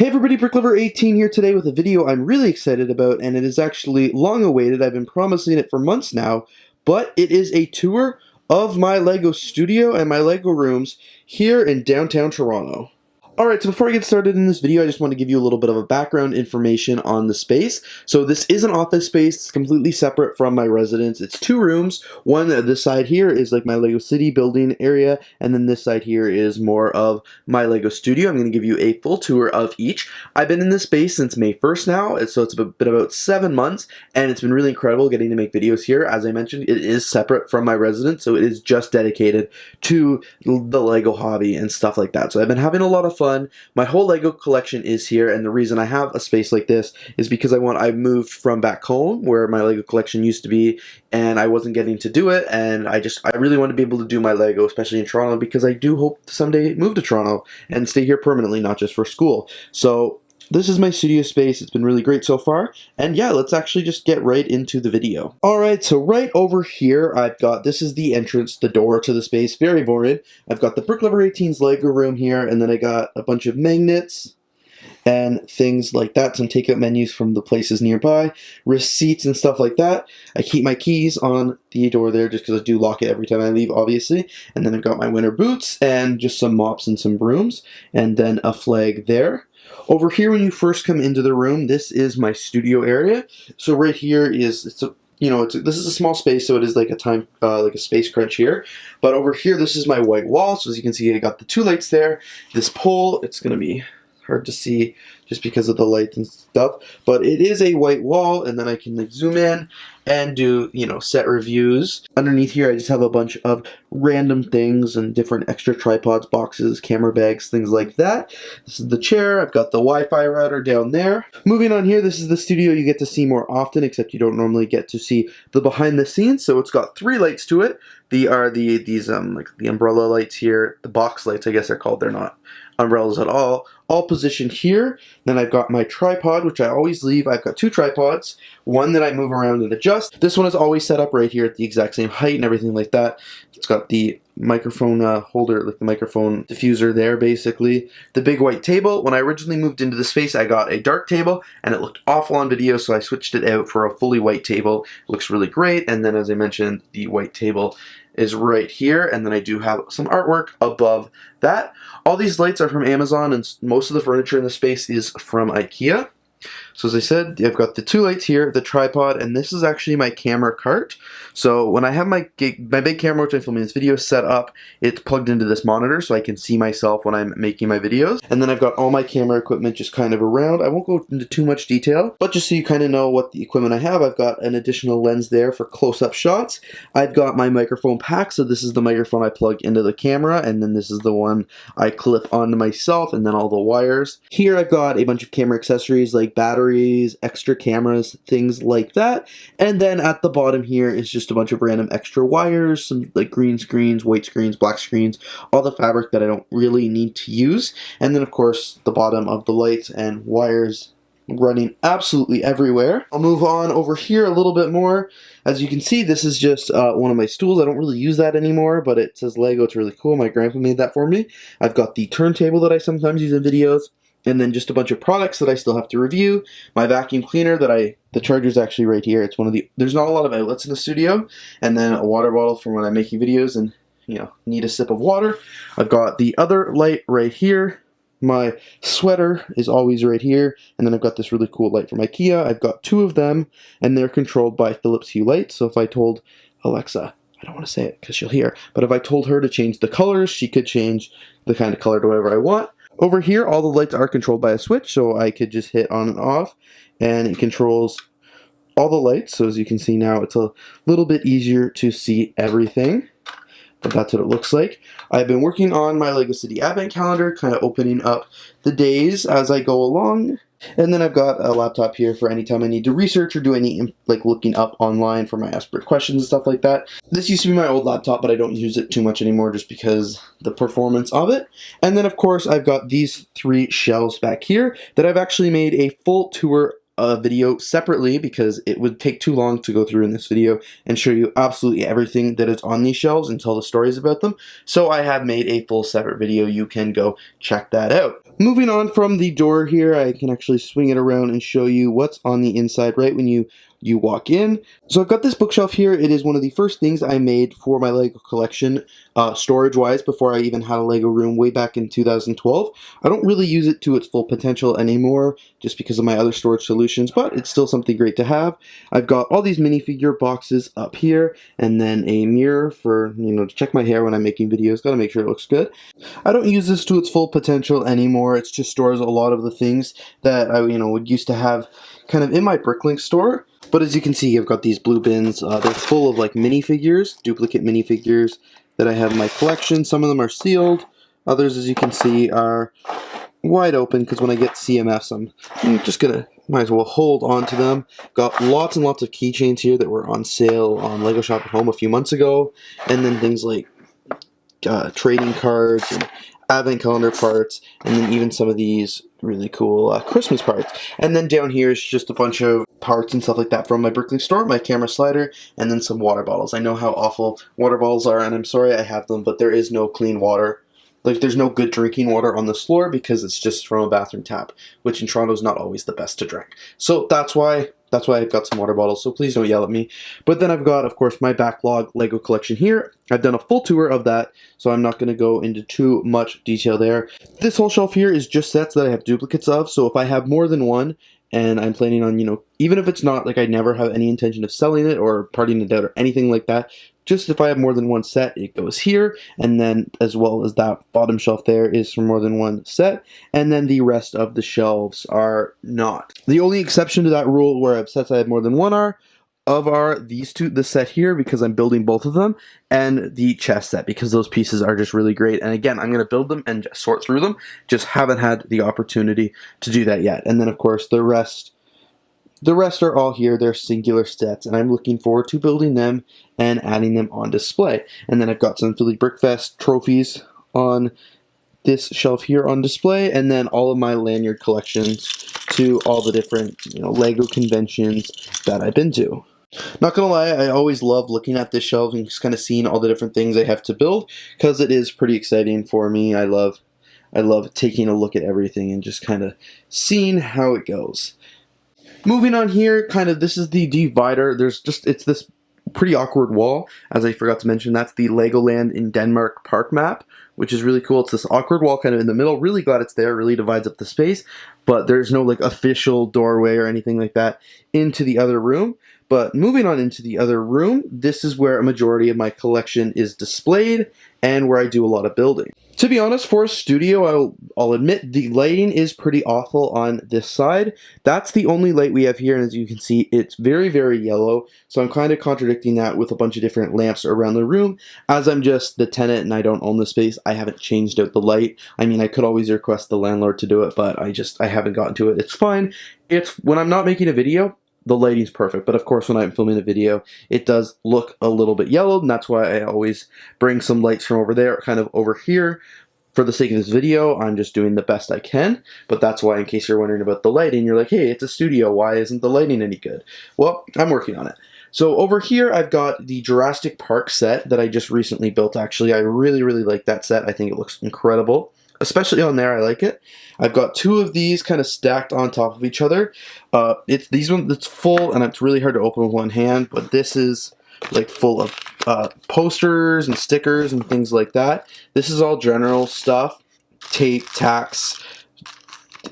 Hey everybody, BrickLover18 here today with a video I'm really excited about, and it is actually long awaited. I've been promising it for months now, but it is a tour of my LEGO studio and my LEGO rooms here in downtown Toronto. Alright, so before I get started in this video, I just want to give you a little bit of a background information on the space. So this is an office space. It's completely separate from my residence. It's two rooms. One, this side here is like my LEGO City building area, and then this side here is more of my LEGO studio. I'm going to give you a full tour of each. I've been in this space since May 1st now, so it's been about 7 months, and it's been really incredible getting to make videos here. As I mentioned, it is separate from my residence, so it is just dedicated to the LEGO hobby and stuff like that. So I've been having a lot of fun. My whole LEGO collection is here, and the reason I have a space like this is because I moved from back home where my LEGO collection used to be, and I wasn't getting to do it, and I really want to be able to do my LEGO, especially in Toronto, because I do hope to someday move to Toronto and stay here permanently, not just for school. So this is my studio space. It's been really great so far, and yeah, let's actually just get right into the video. Alright, so right over here, this is the entrance, the door to the space, very boring. I've got the BrickLover18's LEGO room here, and then I got a bunch of magnets and things like that, some takeout menus from the places nearby, receipts and stuff like that. I keep my keys on the door there just because I do lock it every time I leave, obviously. And then I've got my winter boots and just some mops and some brooms, and then a flag there. Over here, when you first come into the room, this is my studio area. So right here is, this is a small space, so it is like a space crunch here. But over here, this is my white wall. So as you can see, I got the two lights there. This pole, it's gonna be hard to see just because of the lights and stuff, but it is a white wall, and then I can zoom in and do, set reviews. Underneath here, I just have a bunch of random things and different extra tripods, boxes, camera bags, things like that. This is the chair. I've got the Wi-Fi router down there. Moving on here, this is the studio you get to see more often, except you don't normally get to see the behind the scenes. So it's got 3 lights to it. These like the umbrella lights here, the box lights, I guess they're called. They're not umbrellas at all positioned here. Then I've got my tripod, which I always leave. I've got 2 tripods, one that I move around and adjust. This one is always set up right here at the exact same height and everything like that. It's got the microphone holder, like the microphone diffuser there, basically. The big white table. When I originally moved into the space, I got a dark table, and it looked awful on video, so I switched it out for a fully white table. It looks really great, and then as I mentioned, the white table is right here, and then I do have some artwork above that. All these lights are from Amazon, and most of the furniture in the space is from IKEA. So as I said, I've got the 2 lights here, the tripod, and this is actually my camera cart. So when I have my big camera, which I'm filming this video, set up, it's plugged into this monitor so I can see myself when I'm making my videos. And then I've got all my camera equipment just kind of around. I won't go into too much detail, but just so you kind of know what the equipment I have, I've got an additional lens there for close-up shots. I've got my microphone pack, so this is the microphone I plug into the camera, and then this is the one I clip onto myself, and then all the wires. Here I've got a bunch of camera accessories like batteries, extra cameras, things like that. And then at the bottom here is just a bunch of random extra wires, some like green screens, white screens, black screens, all the fabric that I don't really need to use. And then of course the bottom of the lights and wires running absolutely everywhere. I'll move on over here a little bit more. As you can see, this is just one of my stools. I don't really use that anymore, but it says LEGO. It's really cool. My grandpa made that for me. I've got the turntable that I sometimes use in videos. And then just a bunch of products that I still have to review. My vacuum cleaner the charger's actually right here. It's there's not a lot of outlets in the studio. And then a water bottle for when I'm making videos and, need a sip of water. I've got the other light right here. My sweater is always right here. And then I've got this really cool light from IKEA. I've got 2 of them, and they're controlled by Philips Hue lights. So if I told Alexa, I don't want to say it because she'll hear, but if I told her to change the colors, she could change the kind of color to whatever I want. Over here, all the lights are controlled by a switch, so I could just hit on and off, and it controls all the lights. So as you can see now, it's a little bit easier to see everything, but that's what it looks like. I've been working on my LEGO City Advent calendar, kind of opening up the days as I go along. And then I've got a laptop here for any time I need to research or do any looking up online for my expert questions and stuff like that. This used to be my old laptop, but I don't use it too much anymore just because the performance of it. And then of course I've got these 3 shelves back here that I've actually made a full tour a video separately because it would take too long to go through in this video and show you absolutely everything that is on these shelves and tell the stories about them. So I have made a full separate video. You can go check that out. Moving on from the door here, I can actually swing it around and show you what's on the inside right when you walk in. So I've got this bookshelf here. It is one of the first things I made for my Lego collection, storage-wise, before I even had a Lego room way back in 2012. I don't really use it to its full potential anymore just because of my other storage solutions, but it's still something great to have. I've got all these minifigure boxes up here, and then a mirror for, to check my hair when I'm making videos. Gotta make sure it looks good. I don't use this to its full potential anymore. It just stores a lot of the things that I, would used to have kind of in my BrickLink store. But as you can see, I've got these blue bins. They're full of like minifigures, duplicate minifigures that I have in my collection. Some of them are sealed. Others, as you can see, are wide open because when I get CMFs, I'm just gonna, might as well hold on to them. Got lots and lots of keychains here that were on sale on Lego Shop at Home a few months ago. And then things like trading cards and advent calendar parts, and then even some of these really cool Christmas parts. And then down here is just a bunch of parts and stuff like that from my BrickLoot store, my camera slider, and then some water bottles. I know how awful water bottles are, and I'm sorry I have them, but there is no clean water. Like, there's no good drinking water on this floor because it's just from a bathroom tap, which in Toronto is not always the best to drink. So that's why I've got some water bottles, so please don't yell at me. But then I've got, of course, my backlog Lego collection here. I've done a full tour of that, so I'm not going to go into too much detail there. This whole shelf here is just sets that I have duplicates of, so if I have more than one, and I'm planning on, even if it's not, like, I never have any intention of selling it or parting it out or anything like that, just if I have more than one set, it goes here, and then as well as that bottom shelf there is for more than one set, and then the rest of the shelves are not. The only exception to that rule where I have sets I have more than one are these two, the set here because I'm building both of them, and the chest set because those pieces are just really great. And again, I'm going to build them and just sort through them, just haven't had the opportunity to do that yet. And then of course the rest are all here. They're singular sets, and I'm looking forward to building them and adding them on display. And then I've got some Philly Brickfest trophies on this shelf here on display, and then all of my lanyard collections to all the different Lego conventions that I've been to. Not gonna lie, I always love looking at this shelf and just kind of seeing all the different things I have to build because it is pretty exciting for me. I love taking a look at everything and just kind of seeing how it goes. Moving on here, this is the divider. It's this pretty awkward wall, as I forgot to mention. That's the Legoland in Denmark park map, which is really cool. It's this awkward wall kind of in the middle. Really glad it's there. Really divides up the space, but there's no like official doorway or anything like that into the other room. But moving on into the other room, this is where a majority of my collection is displayed and where I do a lot of building. To be honest, for a studio, I'll admit the lighting is pretty awful on this side. That's the only light we have here, and as you can see, it's very, very yellow. So I'm kind of contradicting that with a bunch of different lamps around the room. As I'm just the tenant and I don't own the space, I haven't changed out the light. I mean, I could always request the landlord to do it, but I haven't gotten to it. It's fine. When I'm not making a video, the lighting's perfect, but of course when I'm filming a video, it does look a little bit yellowed, and that's why I always bring some lights from over there, kind of over here. For the sake of this video, I'm just doing the best I can, but that's why, in case you're wondering about the lighting, you're like, hey, it's a studio, why isn't the lighting any good? Well, I'm working on it. So over here, I've got the Jurassic Park set that I just recently built, actually. I really, really like that set. I think it looks incredible. Especially on there, I like it. I've got two of these kind of stacked on top of each other. It's full, and it's really hard to open with one hand, but this is like full of posters and stickers and things like that. This is all general stuff. Tape, tacks,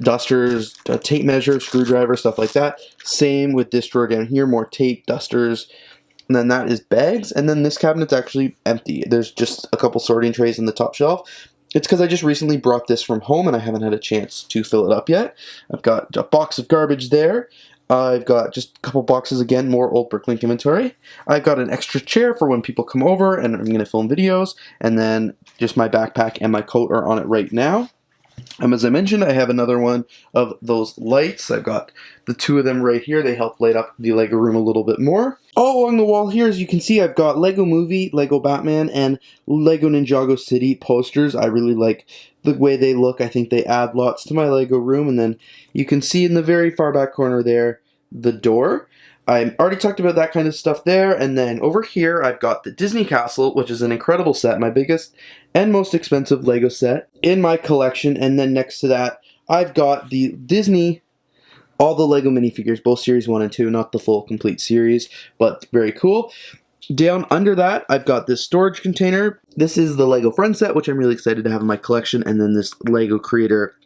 dusters, tape measure, screwdriver, stuff like that. Same with this drawer down here, more tape, dusters, and then that is bags. And then this cabinet's actually empty. There's just a couple sorting trays in the top shelf. It's because I just recently brought this from home and I haven't had a chance to fill it up yet. I've got a box of garbage there. I've got just a couple boxes again, more old BrickLink inventory. I've got an extra chair for when people come over and I'm going to film videos. And then just my backpack and my coat are on it right now. As I mentioned, I have another one of those lights. I've got the two of them right here. They help light up the Lego room a little bit more. All along the wall here, as you can see, I've got Lego Movie, Lego Batman, and Lego Ninjago City posters. I really like the way they look. I think they add lots to my Lego room. And then you can see in the very far back corner there, the door. I already talked about that kind of stuff there, and then over here I've got the Disney Castle, which is an incredible set, my biggest and most expensive Lego set in my collection, and then next to that I've got the Disney, all the Lego minifigures, both Series 1 and 2, not the full complete series, but very cool. Down under that, I've got this storage container. This is the Lego Friends set, which I'm really excited to have in my collection, and then this Lego Creator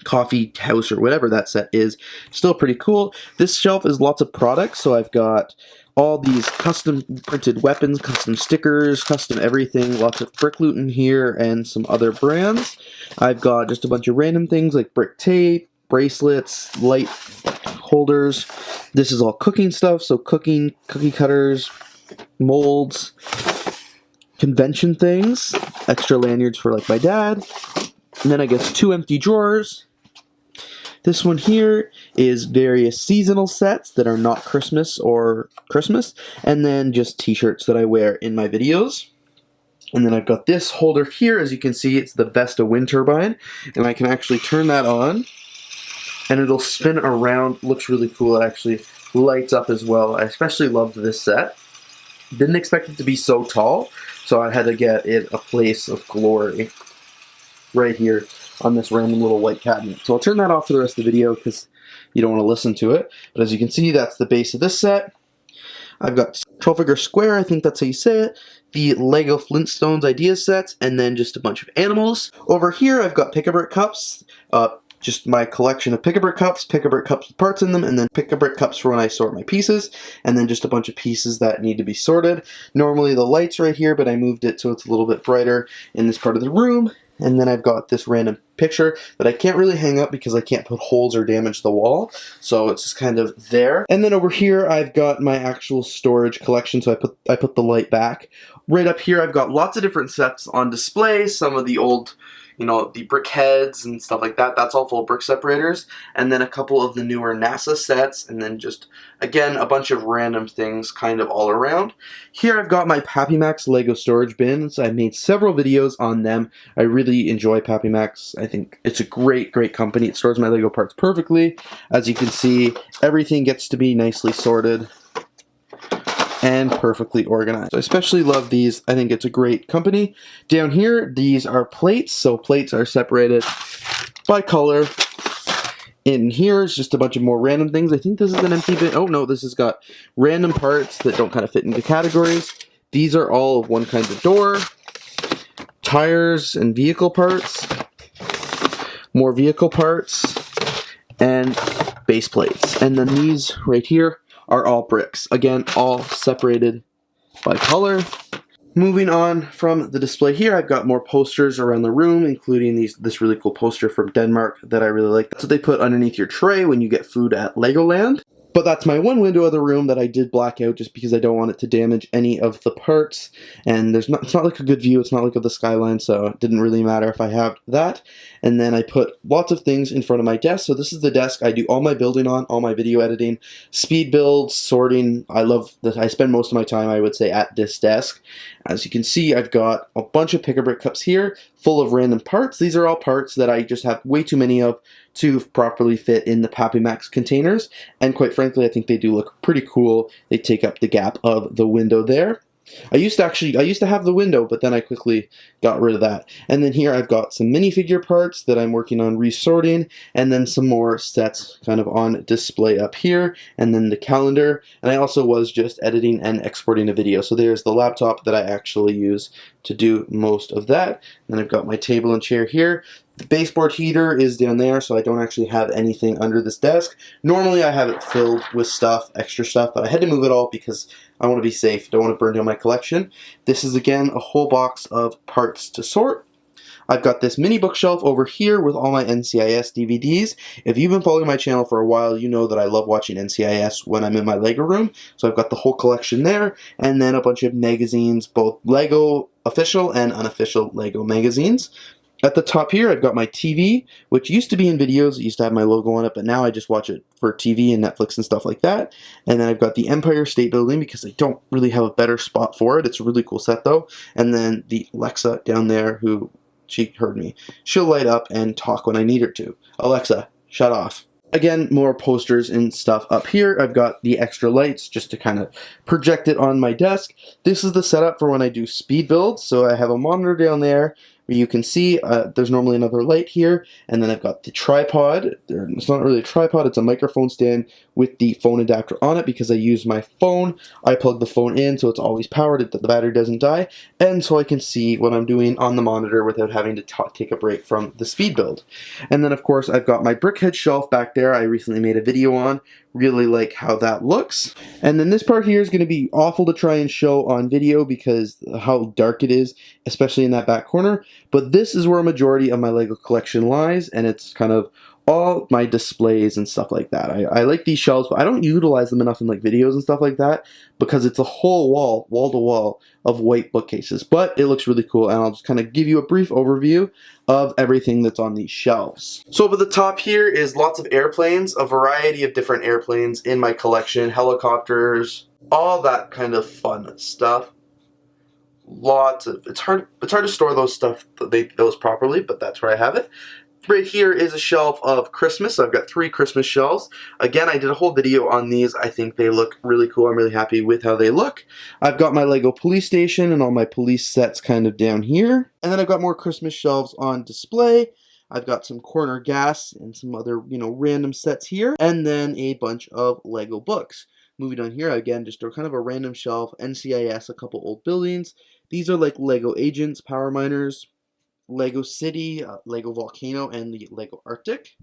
coffee house or whatever that set is, still pretty cool. This shelf is lots of products, so I've got all these custom printed weapons, custom stickers, custom everything, lots of BrickLoot in here and some other brands. I've got just a bunch of random things like brick tape, bracelets, light holders. This is all cooking stuff, so cookie cutters, molds, convention things, extra lanyards for like my dad, and then I guess 2 empty drawers. This one here is various seasonal sets that are not Christmas or Christmas, and then just t-shirts that I wear in my videos. And then I've got this holder here. As you can see, it's the Vesta wind turbine, and I can actually turn that on, and it'll spin around. Looks really cool. It actually lights up as well. I especially loved this set. Didn't expect it to be so tall, so I had to get it a place of glory right here on this random little white cabinet. So I'll turn that off for the rest of the video because you don't want to listen to it. But as you can see, that's the base of this set. I've got Control Figure Square, I think that's how you say it, the Lego Flintstones idea sets, and then just a bunch of animals. Over here, I've got Pick-a-Brick cups, just my collection of Pick-a-Brick cups with parts in them, and then Pick-a-Brick cups for when I sort my pieces, and then just a bunch of pieces that need to be sorted. Normally the light's right here, but I moved it so it's a little bit brighter in this part of the room. And then I've got this random picture that I can't really hang up because I can't put holes or damage the wall. So it's just kind of there. And then over here I've got my actual storage collection. So I put the light back. Right up here I've got lots of different sets on display. Some of the old, you know, the brick heads and stuff like that. That's all full of brick separators. And then a couple of the newer NASA sets. And then just, again, a bunch of random things kind of all around. Here I've got my Pappy Max Lego storage bins. I've made several videos on them. I really enjoy Pappy Max. I think it's a great company. It stores my Lego parts perfectly. As you can see, everything gets to be nicely sorted and perfectly organized. I especially love these. I think it's a great company. Down here, these are plates. So plates are separated by color. In here is just a bunch of more random things. I think this is an empty bin. Oh no, this has got random parts that don't kind of fit into categories. These are all of one kind of door. Tires and vehicle parts. More vehicle parts. And base plates. And then these right here are all bricks. Again, all separated by color. Moving on from the display here, I've got more posters around the room, including this really cool poster from Denmark that I really like. That's what they put underneath your tray when you get food at Legoland. But that's my one window of the room that I did black out just because I don't want it to damage any of the parts. And it's not like a good view, it's not like of the skyline, so it didn't really matter if I have that. And then I put lots of things in front of my desk. So this is the desk I do all my building on, all my video editing, speed builds, sorting. I love that. I spend most of my time, I would say, at this desk. As you can see, I've got a bunch of Pick-a-Brick cups here full of random parts. These are all parts that I just have way too many of to properly fit in the Pappy Max containers. And quite frankly, I think they do look pretty cool. They take up the gap of the window there. I used to have the window, but then I quickly got rid of that. And then here I've got some minifigure parts that I'm working on resorting, and then some more sets kind of on display up here, and then the calendar. And I also was just editing and exporting a video. So there's the laptop that I actually use to do most of that. And then I've got my table and chair here. The baseboard heater is down there, so I don't actually have anything under this desk. Normally I have it filled with stuff, extra stuff, but I had to move it all because I want to be safe. Don't want to burn down my collection. This is, again, a whole box of parts to sort. I've got this mini bookshelf over here with all my NCIS DVDs. If you've been following my channel for a while, you know that I love watching NCIS when I'm in my Lego room. So I've got the whole collection there, and then a bunch of magazines, both Lego official and unofficial Lego magazines. At the top here, I've got my TV, which used to be in videos. It used to have my logo on it, but now I just watch it for TV and Netflix and stuff like that. And then I've got the Empire State Building because I don't really have a better spot for it. It's a really cool set though. And then the Alexa down there, who she heard me. She'll light up and talk when I need her to. Alexa, shut off. Again, more posters and stuff up here. I've got the extra lights just to kind of project it on my desk. This is the setup for when I do speed builds. So I have a monitor down there where you can see there's normally another light here, and then I've got the tripod. It's not really a tripod, it's a microphone stand with the phone adapter on it because I use my phone. I plug the phone in so it's always powered, the battery doesn't die, and so I can see what I'm doing on the monitor without having to take a break from the speed build. And then of course I've got my BrickHead shelf back there I recently made a video on. Really like how that looks. And then this part here is going to be awful to try and show on video because how dark it is, especially in that back corner. But this is where a majority of my Lego collection lies, and it's kind of all my displays and stuff like that. I like these shelves, but I don't utilize them enough in like videos and stuff like that because it's a whole wall to wall of white bookcases. But it looks really cool, and I'll just kind of give you a brief overview of everything that's on these shelves. So over the top here is lots of airplanes, a variety of different airplanes in my collection, helicopters, all that kind of fun stuff. Lots of it's hard to store those properly, but that's where I have it. Right here is a shelf of Christmas. So I've got 3 Christmas shelves. Again, I did a whole video on these. I think they look really cool. I'm really happy with how they look. I've got my Lego police station and all my police sets kind of down here. And then I've got more Christmas shelves on display. I've got some corner gas and some other, random sets here. And then a bunch of Lego books. Moving on here, again, just kind of a random shelf, NCIS, a couple old buildings. These are like Lego Agents, Power Miners, Lego City, Lego Volcano, and the Lego Arctic.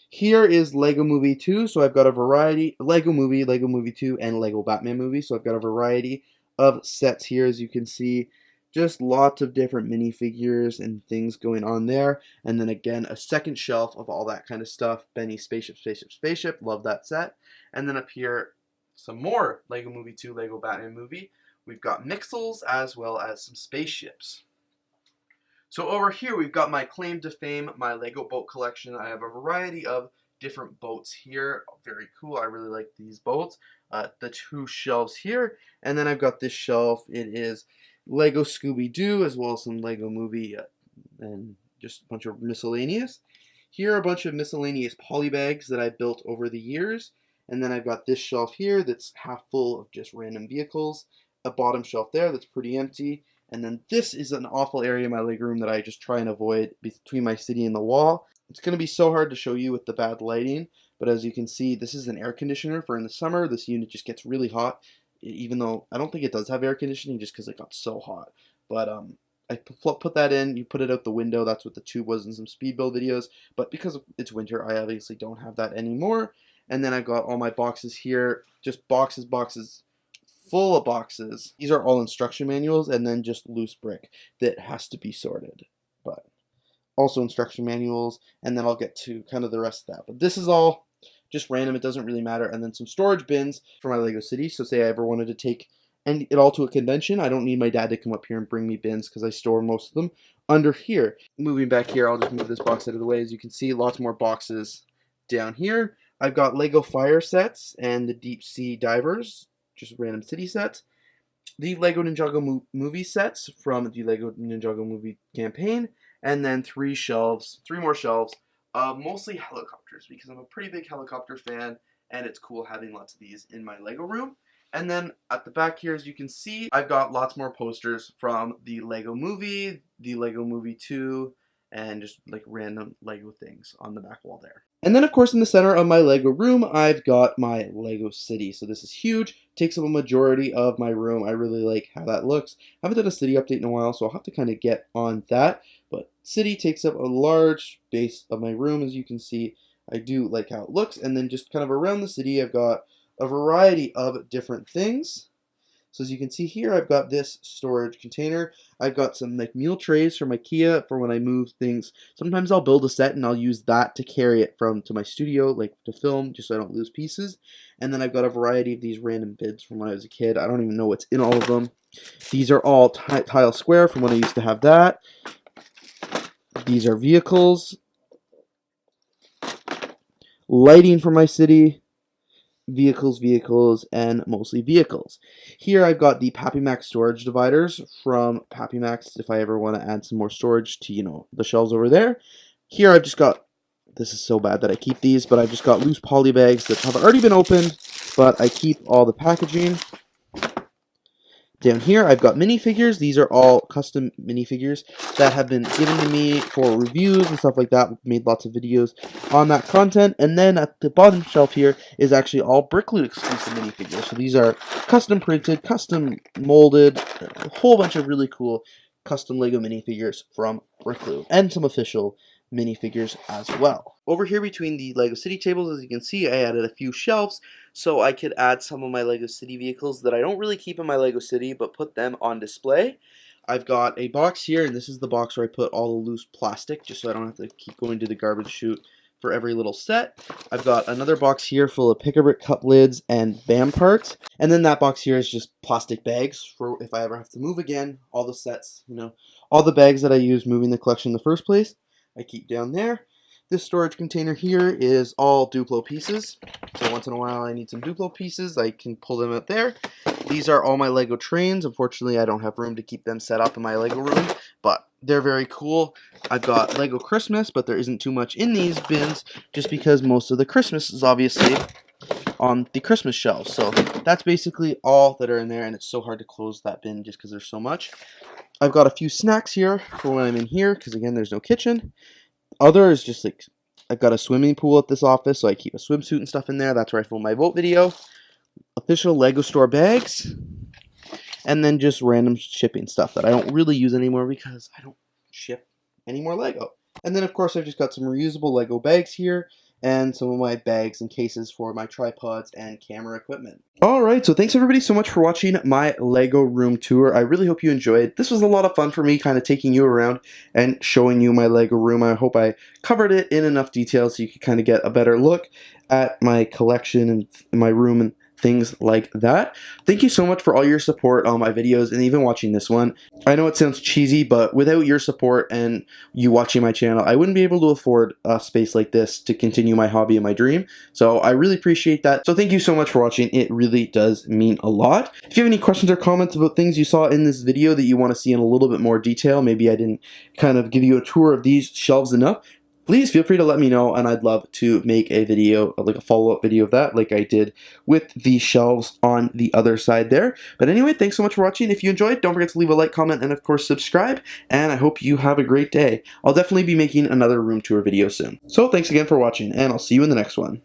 Here is Lego Movie 2, so I've got a variety, Lego Movie 2, and Lego Batman Movie, so I've got a variety of sets here, as you can see. Just lots of different minifigures and things going on there. And then again, a second shelf of all that kind of stuff. Benny, Spaceship, love that set. And then up here, some more Lego Movie 2, Lego Batman Movie. We've got Mixels as well as some spaceships. So over here we've got my claim to fame, my Lego boat collection. I have a variety of different boats here. Very cool. I really like these boats. The 2 shelves here. And then I've got this shelf. It is Lego Scooby-Doo as well as some Lego Movie and just a bunch of miscellaneous. Here are a bunch of miscellaneous polybags that I built over the years. And then I've got this shelf here that's half full of just random vehicles. A bottom shelf there that's pretty empty. And then this is an awful area in my Lego room that I just try and avoid between my city and the wall. It's going to be so hard to show you with the bad lighting, but as you can see, this is an air conditioner for in the summer. This unit just gets really hot, even though I don't think it does have air conditioning just because it got so hot. But I put that in, you put it out the window. That's what the tube was in some speed build videos. But because it's winter, I obviously don't have that anymore. And then I've got all my boxes here, just boxes, full of boxes. These are all instruction manuals and then just loose brick that has to be sorted. But also instruction manuals, and then I'll get to kind of the rest of that. But this is all just random, it doesn't really matter. And then some storage bins for my Lego City. So say I ever wanted to take it all to a convention, I don't need my dad to come up here and bring me bins because I store most of them under here. Moving back here, I'll just move this box out of the way. As you can see, lots more boxes down here. I've got Lego fire sets and the deep sea divers, just random city sets. The Lego Ninjago movie sets from the Lego Ninjago movie campaign. And then 3 more shelves of mostly helicopters because I'm a pretty big helicopter fan and it's cool having lots of these in my Lego room. And then at the back here, as you can see, I've got lots more posters from the Lego Movie 2, and just like random Lego things on the back wall there. And then of course in the center of my Lego room, I've got my Lego City. So this is huge, takes up a majority of my room. I really like how that looks. I haven't done a city update in a while, so I'll have to kind of get on that. But city takes up a large space of my room, as you can see. I do like how it looks. And then just kind of around the city, I've got a variety of different things. So as you can see here, I've got this storage container. I've got some like meal trays from IKEA for when I move things. Sometimes I'll build a set and I'll use that to carry it to my studio, like to film, just so I don't lose pieces. And then I've got a variety of these random bids from when I was a kid. I don't even know what's in all of them. These are all tile square from when I used to have that. These are vehicles, lighting for my city, vehicles, and mostly vehicles. Here I've got the PappyMac storage dividers from PappyMac if I ever want to add some more storage to, you know, the shelves over there. Here I've just got, this is so bad that I keep these, but I've just got loose poly bags that have already been opened, but I keep all the packaging. Down here, I've got minifigures. These are all custom minifigures that have been given to me for reviews and stuff like that. We've made lots of videos on that content. And then at the bottom shelf here is actually all BrickLoot exclusive minifigures. So these are custom printed, custom molded, a whole bunch of really cool custom Lego minifigures from BrickLoot, and some official minifigures as well. Over here between the Lego City tables, as you can see, I added a few shelves so I could add some of my Lego City vehicles that I don't really keep in my Lego City, but put them on display. I've got a box here, and this is the box where I put all the loose plastic, just so I don't have to keep going to the garbage chute for every little set. I've got another box here full of Pick-a-Brick cup lids and BAM parts, and then that box here is just plastic bags for if I ever have to move again. All the sets, you know, all the bags that I used moving the collection in the first place, I keep down there. This storage container here is all Duplo pieces. So once in a while I need some Duplo pieces, I can pull them out there. These are all my Lego trains. Unfortunately, I don't have room to keep them set up in my Lego room, but they're very cool. I've got Lego Christmas, but there isn't too much in these bins just because most of the Christmas is obviously on the Christmas shelves. So that's basically all that are in there, and it's so hard to close that bin just because there's so much. I've got a few snacks here for when I'm in here because, again, there's no kitchen. Other is just like, I've got a swimming pool at this office, so I keep a swimsuit and stuff in there. That's where I film my vote video. Official Lego store bags. And then just random shipping stuff that I don't really use anymore because I don't ship any more Lego. And then, of course, I've just got some reusable Lego bags here and some of my bags and cases for my tripods and camera equipment. Alright, so thanks everybody so much for watching my Lego room tour. I really hope you enjoyed. This was a lot of fun for me, kind of taking you around and showing you my Lego room. I hope I covered it in enough detail so you could kind of get a better look at my collection and my room and things like that. Thank you so much for all your support on my videos and even watching this one. I know it sounds cheesy, but without your support and you watching my channel, I wouldn't be able to afford a space like this to continue my hobby and my dream. So I really appreciate that. So thank you so much for watching. It really does mean a lot. If you have any questions or comments about things you saw in this video that you want to see in a little bit more detail, maybe I didn't kind of give you a tour of these shelves enough, please feel free to let me know, and I'd love to make a video, like a follow-up video of that, like I did with the shelves on the other side there. But anyway, thanks so much for watching. If you enjoyed, don't forget to leave a like, comment, and of course subscribe, and I hope you have a great day. I'll definitely be making another room tour video soon. So thanks again for watching, and I'll see you in the next one.